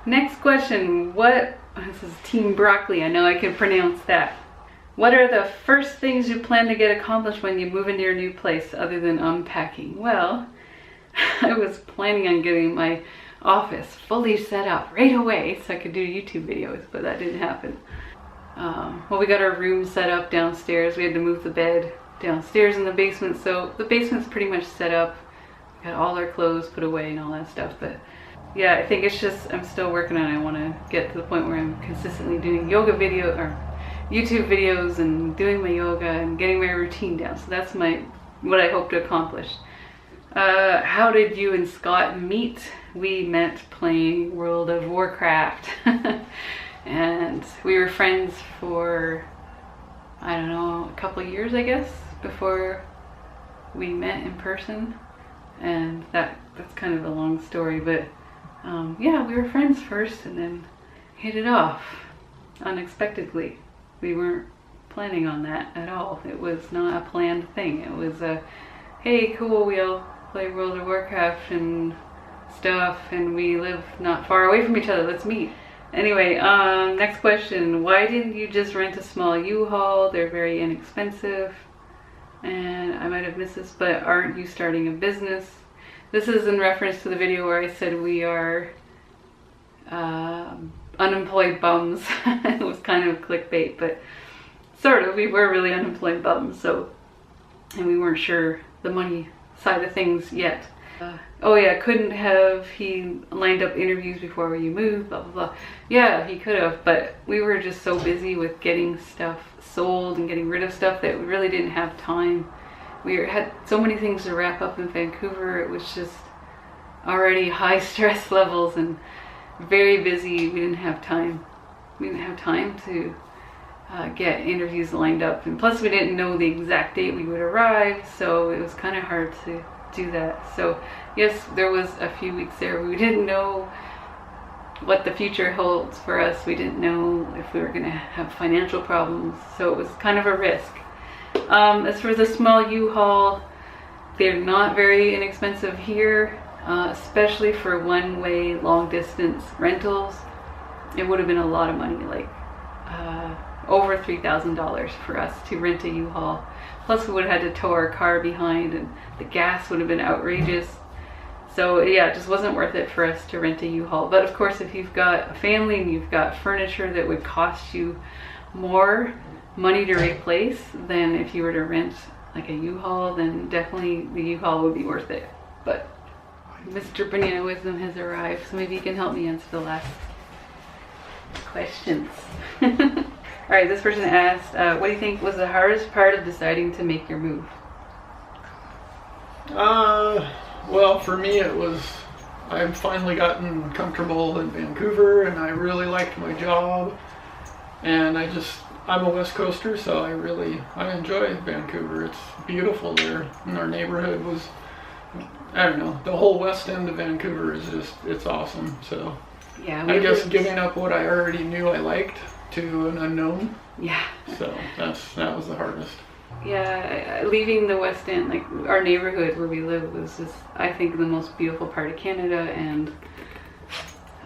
Next question, this is Team Broccoli, I know I can pronounce that. What are the first things you plan to get accomplished when you move into your new place other than unpacking? Well, I was planning on getting my office fully set up right away so I could do YouTube videos, but that didn't happen. Well, we got our room set up downstairs. We had to move the bed downstairs in the basement, so the basement's pretty much set up. We got all our clothes put away and all that stuff, but yeah, I think it's just, I'm still working on it. I want to get to the point where I'm consistently doing yoga video or YouTube videos and doing my yoga and getting my routine down. So that's what I hope to accomplish. How did you and Scott meet? We met playing World of Warcraft. And we were friends for, I don't know, a couple of years, I guess, before we met in person. And that's kind of a long story, but yeah, we were friends first and then hit it off unexpectedly. We weren't planning on that at all. It was not a planned thing. It was a, hey, cool, we'll play World of Warcraft and stuff, and we live not far away from each other, let's meet. Anyway, next question. Why didn't you just rent a small U-Haul? They're very inexpensive. And I might have missed this, but aren't you starting a business? This is in reference to the video where I said we are unemployed bums. It was kind of clickbait, but sort of. We were really unemployed bums, so, and we weren't sure the money side of things yet. Oh yeah, couldn't have he lined up interviews before you moved, blah, blah, blah. Yeah, he could have, but we were just so busy with getting stuff sold and getting rid of stuff that we really didn't have time. We had so many things to wrap up in Vancouver. It was just already high stress levels and very busy. We didn't have time. We didn't have time to get interviews lined up. And plus we didn't know the exact date we would arrive, so it was kind of hard to do that. So yes, there was a few weeks there where we didn't know what the future holds for us. We didn't know if we were going to have financial problems, so it was kind of a risk. As for the small U-Haul, they're not very inexpensive here, especially for one-way long-distance rentals. It would have been a lot of money, like over $3,000 for us to rent a U-Haul. Plus we would have had to tow our car behind, and the gas would have been outrageous. So yeah, it just wasn't worth it for us to rent a U-Haul. But of course, if you've got a family and you've got furniture that would cost you more money to replace than if you were to rent like a U-Haul, then definitely the U-Haul would be worth it. But Mr. Banana Wisdom has arrived, so maybe you can help me answer the last questions. Alright, this person asked, what do you think was the hardest part of deciding to make your move? Well, for me it was, I've finally gotten comfortable in Vancouver and I really liked my job. And I'm a West Coaster, so I enjoy Vancouver. It's beautiful there. And our neighborhood was, I don't know, the whole west end of Vancouver is just, it's awesome. So yeah, I guess giving up what I already knew I liked to an unknown. Yeah. So that was the hardest. Yeah, leaving the West End, like our neighborhood where we live, was just, I think, the most beautiful part of Canada, and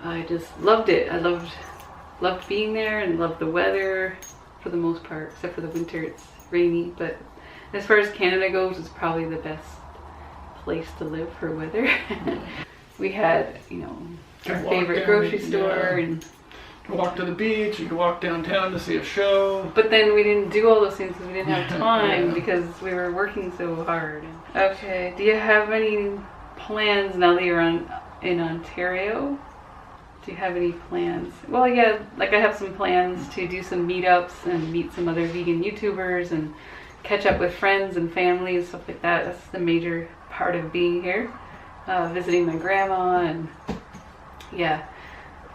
I just loved it. I loved being there and loved the weather for the most part, except for the winter, it's rainy. But as far as Canada goes, it's probably the best place to live for weather. We had, you know, our favorite grocery store, and you could walk to the beach, you could walk downtown to see a show. But then we didn't do all those things because we didn't have time because we were working so hard. Okay, do you have any plans now that you're in Ontario? Do you have any plans? Well, yeah, like I have some plans to do some meetups and meet some other vegan YouTubers and catch up with friends and family and stuff like that. That's the major part of being here. Visiting my grandma, and yeah,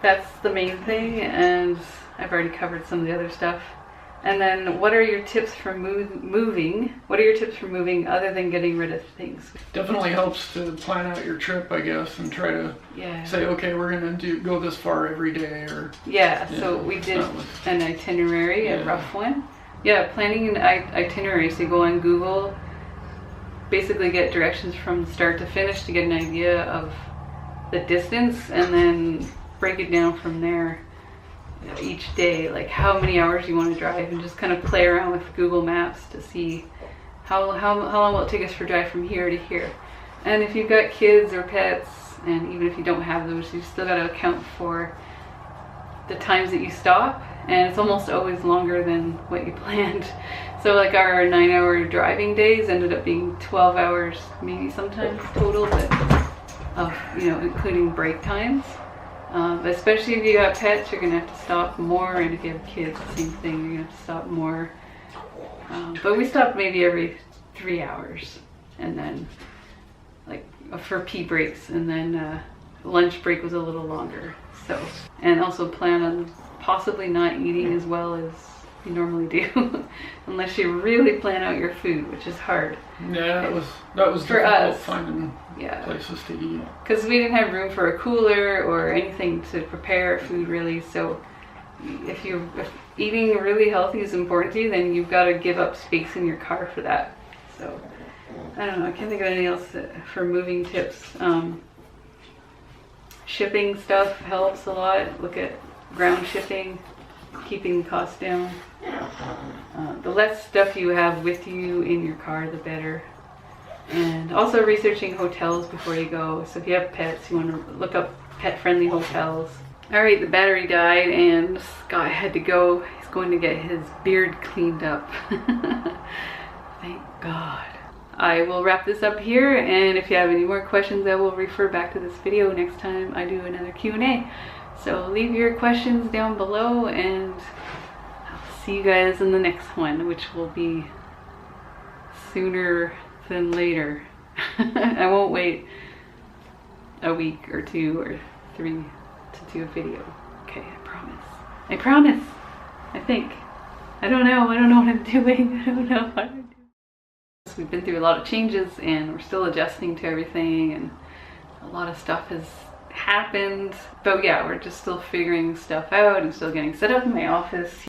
that's the main thing, and I've already covered some of the other stuff. And then what are your tips for moving? What are your tips for moving other than getting rid of things? Definitely helps to plan out your trip, I guess, and try to say, okay, we're gonna go this far every day, or so we did an itinerary, a rough one. Yeah, planning an itinerary, so you go on Google, basically get directions from start to finish to get an idea of the distance, and then break it down from there each day, like how many hours you want to drive, and just kind of play around with Google Maps to see how long will it take us for drive from here to here. And if you've got kids or pets, and even if you don't have those, you still got to account for the times that you stop, and it's almost always longer than what you planned. So like our 9-hour driving days ended up being 12 hours, maybe sometimes total, but you know, including break times. Especially if you got pets, you're gonna have to stop more, and if you have kids, the same thing, you're gonna have to stop more. But we stopped maybe every 3 hours, and then like for pee breaks, and then lunch break was a little longer. So, and also plan on possibly not eating as well as you normally do, unless you really plan out your food, which is hard. Yeah, that was for us finding places to eat, because we didn't have room for a cooler or anything to prepare food really. So if eating really healthy is important to you, then you've got to give up space in your car for that. So I don't know, I can't think of anything else for moving tips. Shipping stuff helps a lot. Look at ground shipping, keeping costs down. The less stuff you have with you in your car, the better. And also researching hotels before you go. So if you have pets, you want to look up pet-friendly hotels. Alright, the battery died and Scott had to go. He's going to get his beard cleaned up. Thank God. I will wrap this up here, and if you have any more questions, I will refer back to this video next time I do another Q&A. So leave your questions down below, and I'll see you guys in the next one, which will be sooner than later. I won't wait a week or 2 or 3 to do a video. Okay, I promise. I promise. I think. I don't know what I'm doing. I don't know what I'm doing. We've been through a lot of changes, and we're still adjusting to everything, and a lot of stuff has happened. But yeah, we're just still figuring stuff out and still getting set up in my office.